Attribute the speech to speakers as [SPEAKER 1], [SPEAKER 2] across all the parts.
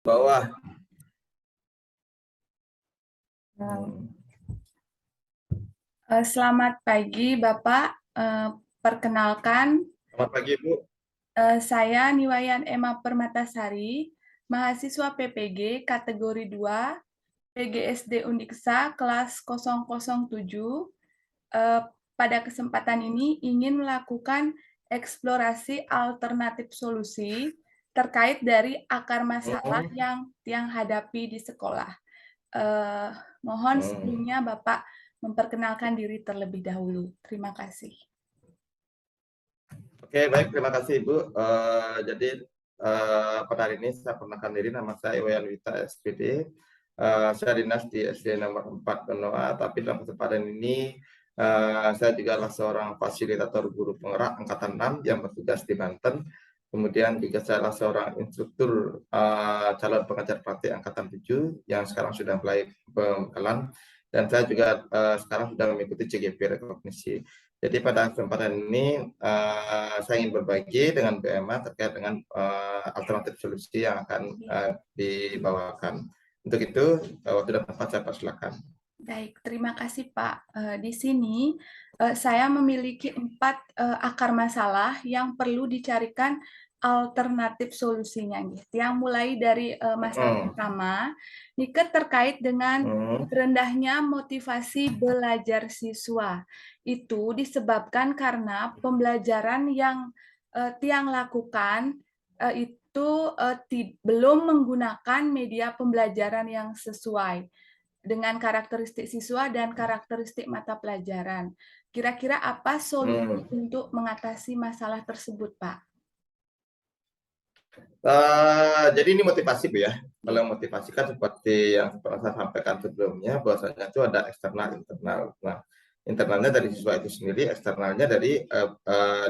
[SPEAKER 1] Bawah.
[SPEAKER 2] Selamat pagi, Bapak. Perkenalkan,
[SPEAKER 1] Selamat pagi, Bu.
[SPEAKER 2] saya Niwayan Emma Permatasari, mahasiswa PPG kategori 2, PGSD Undiksa kelas 007. Eh, Pada kesempatan ini ingin melakukan eksplorasi alternatif solusi terkait dari akar masalah yang hadapi di sekolah. Eh, Mohon sebelumnya Bapak memperkenalkan diri terlebih dahulu. Terima kasih.
[SPEAKER 1] Oke, baik. Terima kasih, Ibu. Jadi, pada hari ini saya perkenalkan diri. Nama saya Iwayan Wita, SPD. Saya dinas di SD nomor 4 Benoa, tapi dalam kesempatan ini saya juga adalah seorang fasilitator guru penggerak Angkatan 6 yang bertugas di Banten. Kemudian juga saya adalah seorang instruktur calon pengajar praktik Angkatan 7 yang sekarang sudah mulai pembekalan. Dan saya juga sekarang sudah mengikuti CGP rekognisi. Jadi pada kesempatan ini saya ingin berbagi dengan BMA terkait dengan alternatif solusi yang akan dibawakan. Untuk itu, waktu dan tempat saya persilakan.
[SPEAKER 2] Baik, terima kasih Pak. Di sini saya memiliki 4 akar masalah yang perlu dicarikan alternatif solusinya. Yang mulai dari masalah pertama, ini terkait dengan rendahnya motivasi belajar siswa. Itu disebabkan karena pembelajaran yang Tiang lakukan itu belum menggunakan media pembelajaran yang sesuai dengan karakteristik siswa dan karakteristik mata pelajaran. Kira-kira apa solusi untuk mengatasi masalah tersebut, Pak?
[SPEAKER 1] Jadi ini motivasi, Bu ya. Kalau motivasi kan seperti yang pernah saya sampaikan sebelumnya, bahwasanya itu ada eksternal, internal. Nah, internalnya dari siswa itu sendiri, eksternalnya dari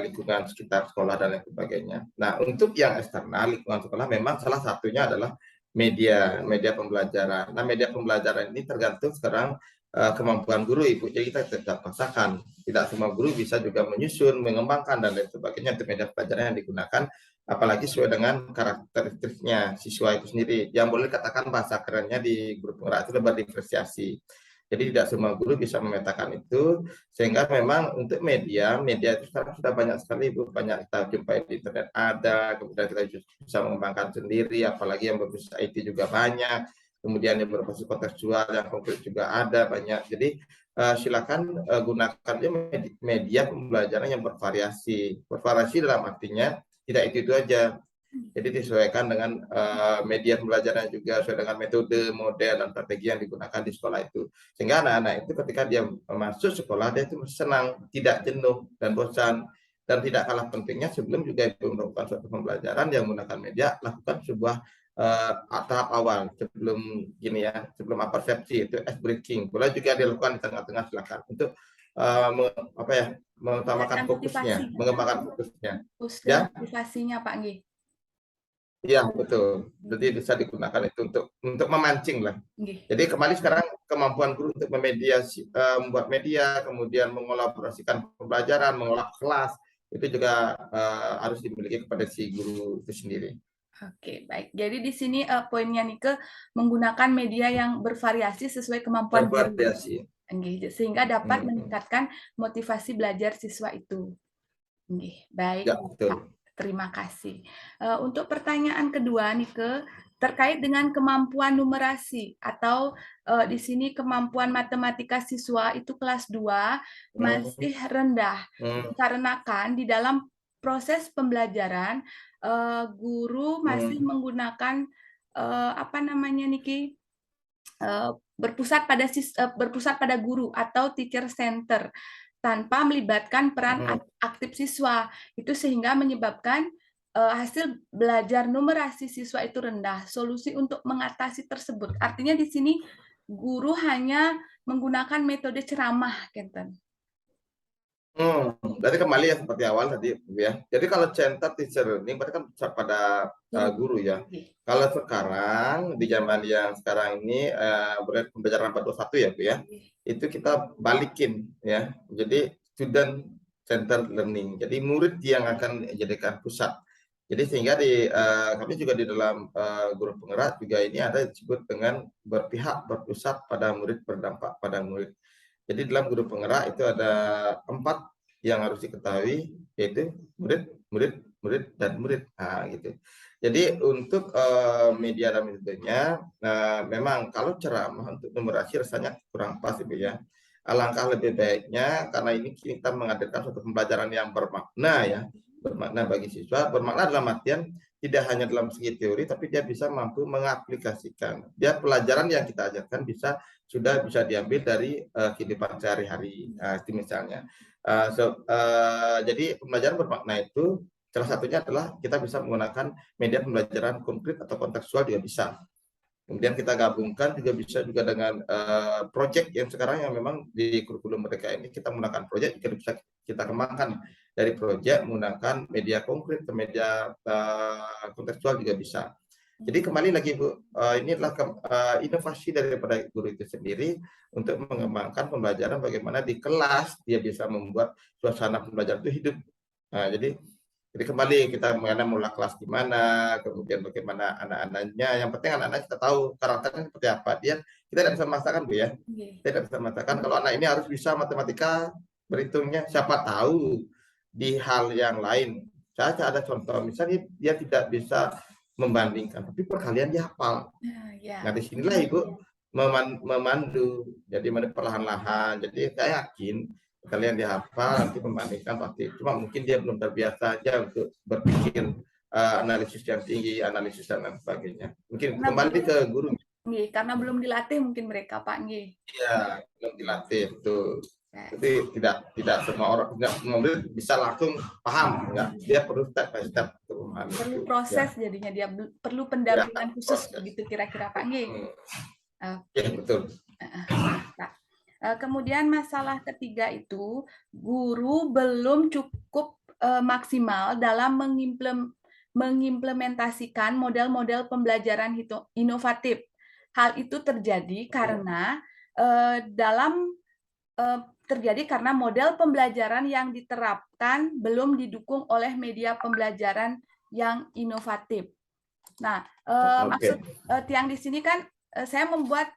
[SPEAKER 1] lingkungan sekitar sekolah dan lain sebagainya. Nah, untuk yang eksternal, lingkungan sekolah memang salah satunya adalah media pembelajaran. Nah, media pembelajaran ini tergantung sekarang kemampuan guru, Ibu. Jadi kita tidak paksakan. Tidak semua guru bisa juga menyusun, mengembangkan, dan lain sebagainya untuk media pelajaran yang digunakan, apalagi sesuai dengan karakteristiknya siswa itu sendiri. Yang boleh dikatakan bahasa kerennya di guru penggerak itu berdiferensiasi. Jadi tidak semua guru bisa memetakan itu, sehingga memang untuk media itu sekarang sudah banyak sekali, Bu. Banyak kita jumpai di internet ada, kemudian kita bisa mengembangkan sendiri, apalagi yang berbasis IT juga banyak, kemudian yang berbasis kontekstual yang konkret juga ada banyak. Jadi silakan gunakan media pembelajaran yang bervariasi. Bervariasi dalam artinya tidak itu aja. Jadi disesuaikan dengan media pembelajaran juga, sesuai dengan metode, model, dan strategi yang digunakan di sekolah itu. Sehingga anak-anak itu ketika dia masuk sekolah, dia itu senang, tidak jenuh, dan bosan. Dan tidak kalah pentingnya, sebelum juga itu melakukan suatu pembelajaran yang menggunakan media, lakukan sebuah tahap awal sebelum gini ya, sebelum persepsi itu ice breaking. Boleh juga dilakukan di tengah-tengah, silakan untuk mengutamakan fokusnya, mengembangkan fokusnya. Ya,
[SPEAKER 2] Motivasinya, Pak Nggih.
[SPEAKER 1] iya betul. Jadi bisa digunakan itu untuk memancing lah. Jadi kembali sekarang kemampuan guru untuk membuat media, kemudian mengolaborasikan pembelajaran, mengolah kelas, itu juga harus dimiliki kepada si guru itu sendiri.
[SPEAKER 2] Oke, baik. Jadi di sini poinnya Nike menggunakan media yang bervariasi sesuai kemampuan guru.
[SPEAKER 1] Bervariasi.
[SPEAKER 2] Sehingga dapat meningkatkan motivasi belajar siswa itu. Baik,
[SPEAKER 1] Ya,
[SPEAKER 2] Pak.
[SPEAKER 1] betul.
[SPEAKER 2] Terima kasih. Untuk pertanyaan kedua, Nike, terkait dengan kemampuan numerasi atau di sini kemampuan matematika siswa itu kelas 2 masih rendah. Dikarenakan di dalam proses pembelajaran guru masih menggunakan apa namanya Niki? Berpusat pada guru atau teacher center tanpa melibatkan peran aktif siswa. Itu sehingga menyebabkan hasil belajar numerasi siswa itu rendah. Solusi untuk mengatasi tersebut. Artinya di sini guru hanya menggunakan metode ceramah, Kenten.
[SPEAKER 1] Berarti kembali ya seperti awal tadi, ya. Jadi kalau center teacher learning berarti kan pada guru ya. Kalau sekarang di zaman yang sekarang ini pembelajaran 421 ya, Bu ya. Itu kita balikin ya. Jadi student center learning. Jadi murid yang akan dijadikan pusat. Jadi sehingga kami juga di dalam guru penggerak juga ini ada disebut dengan berpihak berpusat pada murid, berdampak pada murid. Jadi dalam guru penggerak itu ada 4 yang harus diketahui, yaitu murid, murid, murid, dan murid. Nah, gitu. Jadi untuk media dan metodenya, memang kalau ceramah untuk numerasi rasanya kurang pas, Ibu ya. Alangkah lebih baiknya karena ini kita menghadirkan suatu pembelajaran yang bermakna ya, bermakna bagi siswa, bermakna dalam artian tidak hanya dalam segi teori, tapi dia bisa mampu mengaplikasikan. Dia pelajaran yang kita ajarkan sudah bisa diambil dari kehidupan sehari-hari, itu misalnya. Jadi pembelajaran bermakna itu salah satunya adalah kita bisa menggunakan media pembelajaran konkret atau kontekstual juga bisa. Kemudian kita gabungkan juga bisa juga dengan project yang sekarang yang memang di kurikulum mereka ini kita menggunakan project, juga bisa kita kembangkan dari project menggunakan media konkret ke media kontekstual juga bisa. Jadi kembali lagi Bu, ini adalah inovasi daripada guru itu sendiri untuk mengembangkan pembelajaran bagaimana di kelas dia bisa membuat suasana pembelajaran itu hidup. Nah, jadi kembali kita mengenai mula kelas di mana, kemudian bagaimana anak-anaknya. Yang penting anak-anak kita tahu karakternya seperti apa. Kita tidak bisa memaksakan Bu ya. Kita tidak bisa memaksakan kalau anak ini harus bisa matematika, berhitungnya. Siapa tahu di hal yang lain. Saya ada contoh, misalnya dia tidak bisa membandingkan, tapi perkalian dia hafal. Nah disinilah Ibu memandu, jadi perlahan-lahan. Jadi saya yakin kalian dihafal, nanti membandingkan pasti. Cuma mungkin dia belum terbiasa aja untuk berpikir analisis yang tinggi, analisis dan lain sebagainya. Mungkin kembali ke guru.
[SPEAKER 2] Karena belum dilatih mungkin mereka, Pak.
[SPEAKER 1] Iya, belum dilatih, betul. Jadi tidak semua orang, tidak semua murid bisa langsung paham, enggak. Dia perlu step by step.
[SPEAKER 2] Perlu proses ya. Jadinya dia perlu pendampingan khusus begitu kira-kira Pak.
[SPEAKER 1] Ya, betul.
[SPEAKER 2] Kemudian masalah ketiga itu guru belum cukup maksimal dalam mengimplementasikan model-model pembelajaran inovatif. Hal itu terjadi karena karena model pembelajaran yang diterapkan belum didukung oleh media pembelajaran yang inovatif. Nah, maksud Tiang di sini kan saya membuat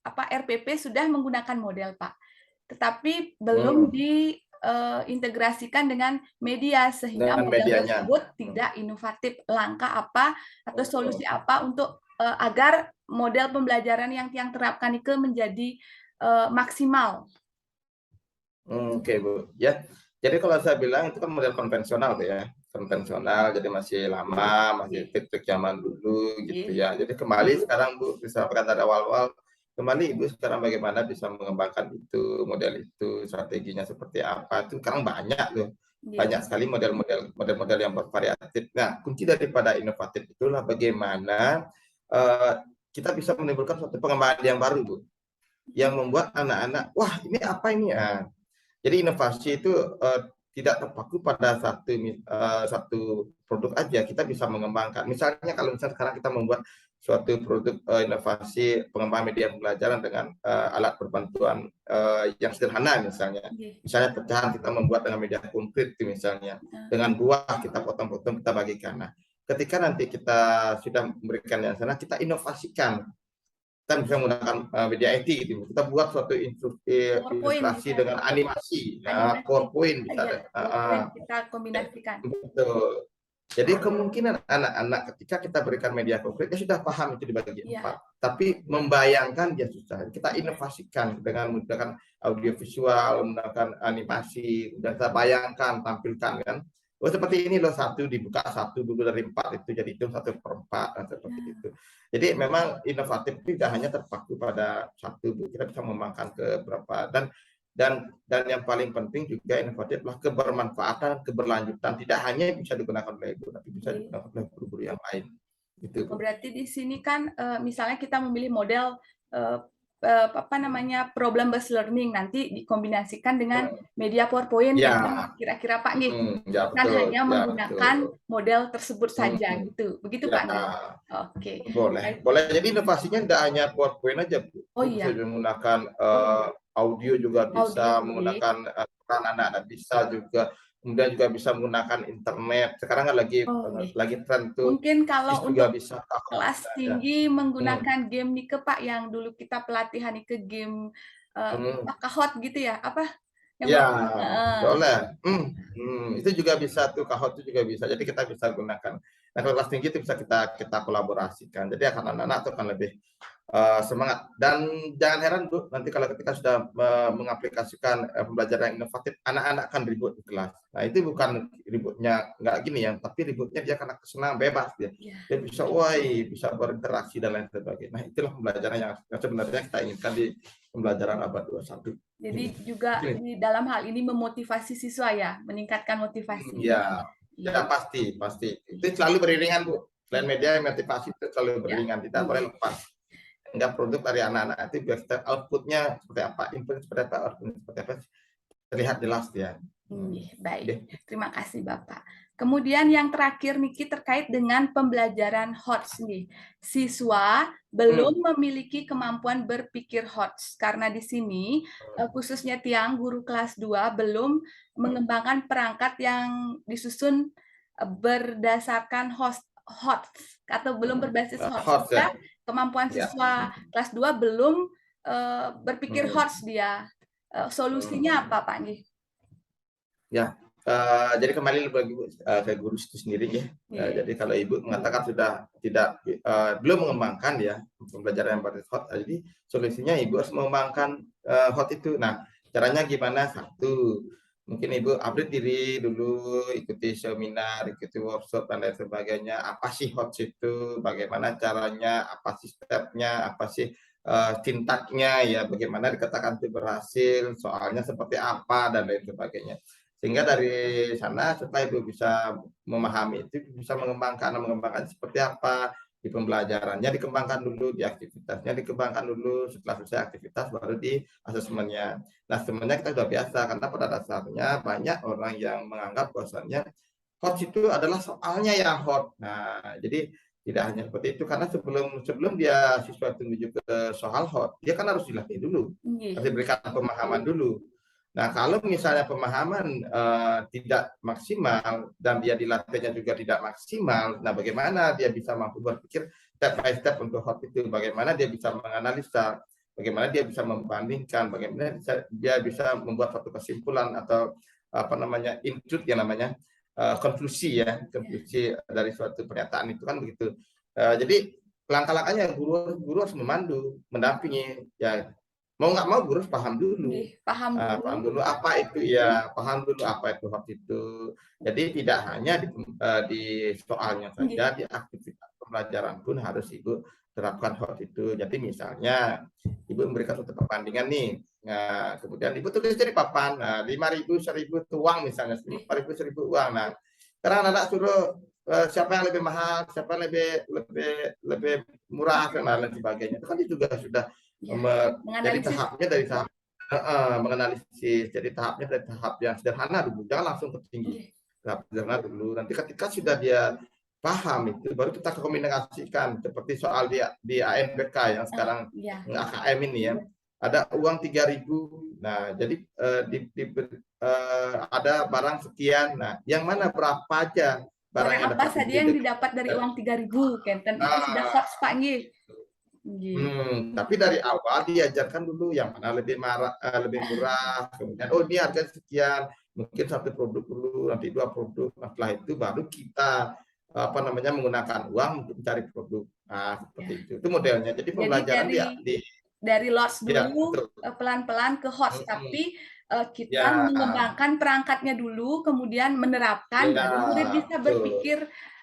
[SPEAKER 2] RPP sudah menggunakan model, Pak, tetapi belum diintegrasikan dengan media sehingga model tersebut tidak inovatif. Langkah apa atau solusi apa untuk agar model pembelajaran yang Tiang terapkan itu menjadi maksimal?
[SPEAKER 1] Oke, Bu. Ya, jadi kalau saya bilang itu kan model konvensional ya, konvensional. Jadi masih lama, masih trik-trik zaman dulu gitu ya. Jadi kembali sekarang Bu, disampaikan dari awal-awal. Kembali Ibu sekarang bagaimana bisa mengembangkan itu, model itu, strateginya seperti apa. Itu sekarang banyak loh. Banyak sekali model-model yang bervariatif. Nah, kunci daripada inovatif itulah bagaimana kita bisa menimbulkan suatu pengembangan yang baru, Bu. Yang membuat anak-anak, wah ini apa ini ya? Jadi inovasi itu tidak terpaku pada satu produk aja, kita bisa mengembangkan. Misalnya kalau sekarang kita membuat suatu produk inovasi pengembangan media pembelajaran dengan alat berbantuan yang sederhana misalnya pecahan kita membuat dengan media konkret misalnya, dengan buah kita potong-potong kita bagikan. Nah, ketika nanti kita sudah memberikan yang sana, kita inovasikan. Kita bisa menggunakan media IT gitu. Kita buat suatu ilustrasi dengan animasi, PowerPoint bisa.
[SPEAKER 2] Kita kombinasikan.
[SPEAKER 1] Betul. Jadi kemungkinan anak-anak ketika kita berikan media konkret dia sudah paham itu dibagi 4. Tapi membayangkan dia susah. Kita inovasikan dengan menggunakan audiovisual, menggunakan animasi, dan kita bayangkan, tampilkan kan. Oh seperti ini loh, 1 dibuka 1 dulu dari 4 itu jadi itu 1/4 seperti itu. Jadi memang inovatif tidak hanya terpaku pada 1, kita bisa mengembangkan ke berapa dan yang paling penting juga inovatif adalah kebermanfaatan, keberlanjutan. Tidak hanya bisa digunakan oleh guru, tapi bisa digunakan oleh guru-guru yang lain. Gitu.
[SPEAKER 2] Berarti di sini kan misalnya kita memilih model problem based learning, nanti dikombinasikan dengan media PowerPoint kira-kira Pak kan hanya menggunakan model tersebut saja gitu, begitu Pak?
[SPEAKER 1] Oke. Boleh. Jadi inovasinya tidak hanya PowerPoint aja, Bu. Bisa menggunakan audio juga bisa, menggunakan anak-anak bisa juga kemudian juga bisa menggunakan internet. Sekarang kan
[SPEAKER 2] Oh, iya.
[SPEAKER 1] lagi tren tuh,
[SPEAKER 2] Mungkin kalau
[SPEAKER 1] JIS juga
[SPEAKER 2] untuk
[SPEAKER 1] bisa, Kahoot
[SPEAKER 2] kelas
[SPEAKER 1] juga ada.
[SPEAKER 2] tinggi
[SPEAKER 1] Hmm,
[SPEAKER 2] menggunakan game nih ke Pak, yang dulu kita pelatihan nih ke game,
[SPEAKER 1] hmm.
[SPEAKER 2] Kahoot gitu ya? Apa yang
[SPEAKER 1] Ya,
[SPEAKER 2] heeh,
[SPEAKER 1] boleh. Itu juga bisa tuh, Kahoot itu juga bisa. Jadi kita bisa gunakan. Nah, kalau kelas tinggi itu bisa kita kita kolaborasikan. Jadi akan anak-anak itu akan lebih semangat. Dan jangan heran Bu, nanti kalau ketika sudah mengaplikasikan pembelajaran yang inovatif, anak-anak akan ribut di kelas. Nah, itu bukan ributnya nggak gini ya, tapi ributnya dia karena senang, bebas dia.
[SPEAKER 2] iya.
[SPEAKER 1] Dia bisa, woi, bisa berinteraksi dan lain sebagainya. Nah, itulah pembelajaran yang sebenarnya kita inginkan di pembelajaran abad 21.
[SPEAKER 2] Jadi
[SPEAKER 1] Ini.
[SPEAKER 2] juga
[SPEAKER 1] Gini.
[SPEAKER 2] di dalam hal ini memotivasi siswa ya, meningkatkan
[SPEAKER 1] Ya,
[SPEAKER 2] motivasinya.
[SPEAKER 1] ya
[SPEAKER 2] Iya,
[SPEAKER 1] pasti, pasti. Itu
[SPEAKER 2] iya,
[SPEAKER 1] selalu beriringan, Bu. Selain
[SPEAKER 2] iya,
[SPEAKER 1] media, motivasi itu selalu
[SPEAKER 2] iya,
[SPEAKER 1] beriringan. Tidak boleh
[SPEAKER 2] iya,
[SPEAKER 1] lepas. Enggak, produk dari anak-anak itu biar outputnya seperti apa, input seperti apa, output seperti apa, terlihat jelas ya.
[SPEAKER 2] iya, baik.
[SPEAKER 1] Oke.
[SPEAKER 2] Terima kasih Bapak. Kemudian yang terakhir Niki terkait dengan pembelajaran HOTS nih. Siswa
[SPEAKER 1] Hmm.
[SPEAKER 2] belum memiliki kemampuan berpikir HOTS karena di sini khususnya Tiang guru kelas 2 belum mengembangkan perangkat yang disusun berdasarkan HOTS atau belum berbasis HOTS.
[SPEAKER 1] Hot
[SPEAKER 2] Sehingga
[SPEAKER 1] ya.
[SPEAKER 2] kemampuan
[SPEAKER 1] Ya.
[SPEAKER 2] siswa kelas 2 belum berpikir
[SPEAKER 1] Hmm.
[SPEAKER 2] HOTS dia. Solusinya apa Pak Nggih?
[SPEAKER 1] Ya, jadi kembali bagi ke guru itu sendiri ya.
[SPEAKER 2] Iya.
[SPEAKER 1] Jadi kalau ibu mengatakan sudah tidak belum mengembangkan ya pembelajaran yang berbasis hot, jadi solusinya ibu harus mengembangkan hot itu. Nah, caranya gimana? Satu, mungkin ibu update diri dulu, ikuti seminar, ikuti workshop dan lain sebagainya. Apa sih hot itu? Bagaimana caranya? Apa sih stepnya? Apa sih tintaknya ya? Bagaimana dikatakan itu berhasil? Soalnya seperti apa dan lain sebagainya. Sehingga dari sana setelah ibu bisa memahami itu, bisa mengembangkan seperti apa di pembelajarannya, dikembangkan dulu, di aktivitasnya dikembangkan dulu, setelah selesai aktivitas baru di asesmennya. Nah, sebenarnya kita sudah biasa karena pada dasarnya banyak orang yang menganggap bahwasannya hot itu adalah soalnya yang hot. Nah, jadi tidak hanya seperti itu karena sebelum sebelum dia siswa itu menuju ke soal hot, dia kan harus dilatih dulu, harus
[SPEAKER 2] Nggih.
[SPEAKER 1] diberikan pemahaman dulu. Nah, kalau misalnya pemahaman tidak maksimal dan dia dilatihnya juga tidak maksimal, nah bagaimana dia bisa mampu berpikir step by step untuk hot itu? Bagaimana dia bisa menganalisa? Bagaimana dia bisa membandingkan? Bagaimana dia bisa membuat satu kesimpulan atau apa namanya input yang namanya konklusi ya, konklusi dari suatu pernyataan itu kan begitu. Jadi langkah-langkahnya guru harus memandu, mendampingi ya, mau nggak mau guru harus paham dulu.
[SPEAKER 2] Nggih, paham
[SPEAKER 1] Paham
[SPEAKER 2] dulu.
[SPEAKER 1] dulu apa itu ya, paham dulu apa itu hot itu. Jadi tidak hanya di soalnya
[SPEAKER 2] Nggih.
[SPEAKER 1] saja, di aktivitas pembelajaran pun harus ibu terapkan hot itu. Jadi misalnya ibu memberikan suatu perbandingan nih, nah, kemudian ibu tulis di papan, nah, 5.000, 1.000 itu uang misalnya,
[SPEAKER 2] Nggih.
[SPEAKER 1] 5.000, 1.000 uang. Nah, sekarang anak suruh siapa yang lebih mahal, siapa yang lebih lebih lebih murah dan lain sebagainya. Itu kan juga sudah
[SPEAKER 2] Ya.
[SPEAKER 1] jadi
[SPEAKER 2] Menganalisis.
[SPEAKER 1] tahapnya dari tahap menganalisis. Jadi tahapnya dari tahap yang sederhana dulu, jangan langsung ke tinggi.
[SPEAKER 2] Nggih.
[SPEAKER 1] Tahap sederhana dulu. Nanti ketika sudah dia paham itu, baru kita komunikasikan seperti soal di ANBK yang sekarang
[SPEAKER 2] Iya.
[SPEAKER 1] AKM ini ya. Ada uang 3.000. Nah, jadi ada barang sekian. Nah, yang mana berapa aja barang
[SPEAKER 2] Barang
[SPEAKER 1] yang
[SPEAKER 2] apa
[SPEAKER 1] dapat
[SPEAKER 2] saja yang
[SPEAKER 1] dibeli?
[SPEAKER 2] didapat dari uang 3.000, Kenten? Itu sudah
[SPEAKER 1] Ah,
[SPEAKER 2] hots, Pak, nggih. Nggih.
[SPEAKER 1] Tapi dari awal diajarkan dulu yang mana lebih murah, kemudian oh ini harga sekian, mungkin satu produk dulu, nanti dua produk, nah, setelah itu baru kita apa namanya menggunakan uang untuk mencari produk. Nah, seperti
[SPEAKER 2] Ya.
[SPEAKER 1] itu modelnya. Jadi
[SPEAKER 2] Jadi
[SPEAKER 1] pembelajaran
[SPEAKER 2] dari lots
[SPEAKER 1] ya
[SPEAKER 2] dulu
[SPEAKER 1] betul.
[SPEAKER 2] pelan-pelan ke hots,
[SPEAKER 1] Mm-mm.
[SPEAKER 2] tapi kita
[SPEAKER 1] Ya,
[SPEAKER 2] mengembangkan perangkatnya dulu, kemudian menerapkan,
[SPEAKER 1] ya
[SPEAKER 2] baru murid bisa
[SPEAKER 1] betul.
[SPEAKER 2] berpikir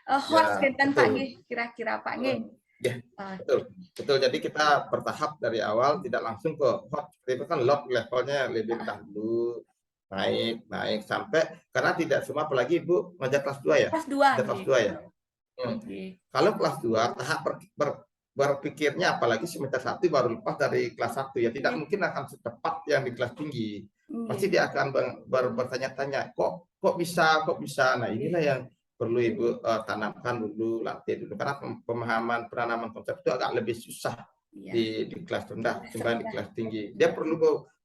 [SPEAKER 2] hots,
[SPEAKER 1] Ya
[SPEAKER 2] Kenten, Pak,
[SPEAKER 1] betul.
[SPEAKER 2] nggih. Kira-kira, Pak, nggih.
[SPEAKER 1] Mm. Ya betul.
[SPEAKER 2] Oke.
[SPEAKER 1] Betul. Jadi kita bertahap dari awal, tidak langsung ke hot. Itu kan lock levelnya lebih rendah dulu, naik sampai karena tidak semua, apalagi Ibu ngajar kelas 2 ya.
[SPEAKER 2] Kelas 2,
[SPEAKER 1] Ngajar kelas
[SPEAKER 2] nggih.
[SPEAKER 1] 2 ya. Hmm.
[SPEAKER 2] Nggih.
[SPEAKER 1] Kalau kelas 2 tahap berpikirnya apalagi semester 1 baru lepas dari kelas 1 ya, tidak
[SPEAKER 2] Nggih.
[SPEAKER 1] mungkin akan secepat yang di kelas tinggi. Pasti
[SPEAKER 2] Nggih.
[SPEAKER 1] dia akan bertanya-tanya, kok bisa. Nah, inilah yang perlu Ibu tanamkan dulu, latih dulu karena pemahaman penanaman konsep itu agak lebih susah
[SPEAKER 2] Iya.
[SPEAKER 1] di kelas rendah
[SPEAKER 2] Kelas
[SPEAKER 1] dibanding di
[SPEAKER 2] rendah.
[SPEAKER 1] kelas tinggi. Dia perlu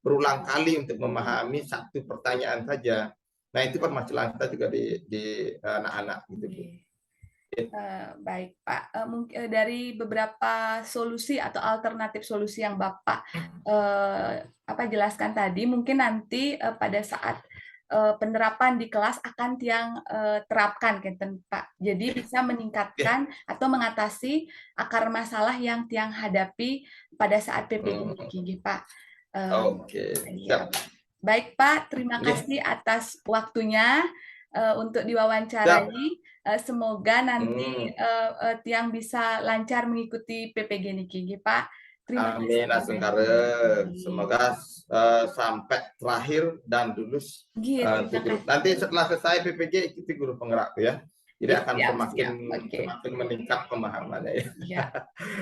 [SPEAKER 1] berulang kali untuk memahami satu pertanyaan saja. Nah, itu permasalahan kita juga di anak-anak gitu, Bu.
[SPEAKER 2] Baik Pak, dari beberapa solusi atau alternatif solusi yang Bapak jelaskan tadi, mungkin nanti pada saat penerapan di kelas akan tiang terapkan, gitu Pak. Jadi bisa meningkatkan atau mengatasi akar masalah yang tiang hadapi pada saat PPG niki, Pak.
[SPEAKER 1] Oke,
[SPEAKER 2] Ya.
[SPEAKER 1] siap.
[SPEAKER 2] Baik Pak, terima
[SPEAKER 1] Nggih.
[SPEAKER 2] kasih atas waktunya untuk
[SPEAKER 1] Siap.
[SPEAKER 2] diwawancarai. Semoga nanti
[SPEAKER 1] Hmm.
[SPEAKER 2] tiang bisa lancar mengikuti PPG niki, nggih, Pak. Terima kasih
[SPEAKER 1] Amin,
[SPEAKER 2] banyak.
[SPEAKER 1] asungkare. Semoga sampai terakhir dan lulus
[SPEAKER 2] Nggih, terima
[SPEAKER 1] grup.
[SPEAKER 2] kasih.
[SPEAKER 1] Nanti setelah selesai PPG ikuti guru penggerak ya. Jadi
[SPEAKER 2] Nggih,
[SPEAKER 1] akan
[SPEAKER 2] siap,
[SPEAKER 1] semakin
[SPEAKER 2] siap. Oke.
[SPEAKER 1] semakin meningkat pemahamannya ya.
[SPEAKER 2] Ya.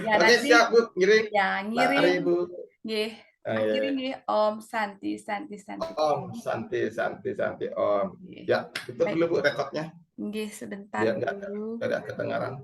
[SPEAKER 2] Ya,
[SPEAKER 1] Oke,
[SPEAKER 2] nanti
[SPEAKER 1] siap Bu, ngiring.
[SPEAKER 2] ya
[SPEAKER 1] Mari
[SPEAKER 2] ngirim.
[SPEAKER 1] Bu.
[SPEAKER 2] Nggih. Akhirnya
[SPEAKER 1] Eh,
[SPEAKER 2] nggih, Om Santi, Santi, Santi.
[SPEAKER 1] Om, santai, santai, santai Om.
[SPEAKER 2] Nggih.
[SPEAKER 1] Ya, tutup
[SPEAKER 2] Baik.
[SPEAKER 1] dulu Bu rekodnya
[SPEAKER 2] Nggih, sebentar
[SPEAKER 1] biar
[SPEAKER 2] dulu.
[SPEAKER 1] nggak kedengaran.